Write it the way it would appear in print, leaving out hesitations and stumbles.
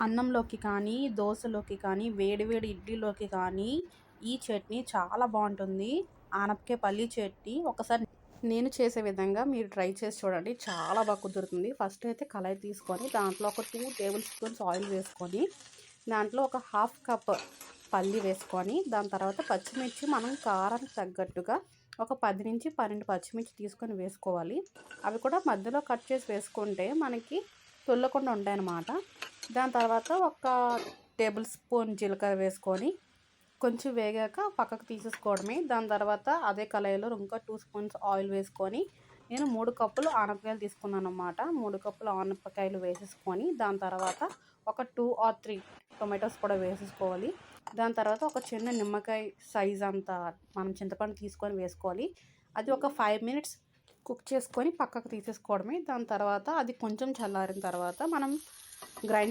అన్నంలోకి కానీ, దోసలోకి కానీ, వేడి వేడి ఇడ్లీలోకి కానీ ఈ చట్నీ చాలా బావుంటుంది. ఆనపకాయ పల్లీ చట్నీ. ఒకసారి నేను చేసే విధంగా మీరు ట్రై చేసి చూడండి. చాలా బాగా కుదురుతుంది. ఫస్ట్ అయితే కళాయి తీసుకొని దాంట్లో ఒక 2 టేబుల్ స్పూన్స్ ఆయిల్ వేసుకొని, దాంట్లో ఒక హాఫ్ కప్ పల్లి వేసుకొని, దాని తర్వాత పచ్చిమిర్చి మనం కారానికి తగ్గట్టుగా ఒక 10-12 పచ్చిమిర్చి తీసుకొని వేసుకోవాలి. అవి కూడా మధ్యలో కట్ చేసి వేసుకుంటే మనకి తొల్లకుండా ఉంటాయన్నమాట. దాని తర్వాత ఒక టేబుల్ స్పూన్ జీలకర్ర వేసుకొని కొంచెం వేగాక పక్కకు తీసేసుకోవడమే. దాని తర్వాత అదే కళాయిలో ఇంకా 2 స్పూన్స్ ఆయిల్ వేసుకొని, నేను 3 కప్పులు ఆనపకాయలు తీసుకున్నానన్నమాట. 3 కప్పులు ఆనపకాయలు వేసేసుకొని, దాని తర్వాత ఒక 2 ఆర్ 3 టొమాటోస్ కూడా వేసేసుకోవాలి. దాని తర్వాత ఒక చిన్న నిమ్మకాయ సైజ్ అంత మనం చింతపండు తీసుకొని వేసుకోవాలి. అది ఒక 5 మినిట్స్ కుక్ చేసుకొని పక్కకు తీసేసుకోవడమే. దాని తర్వాత అది కొంచెం చల్లారిన తర్వాత మనం గ్రైండ్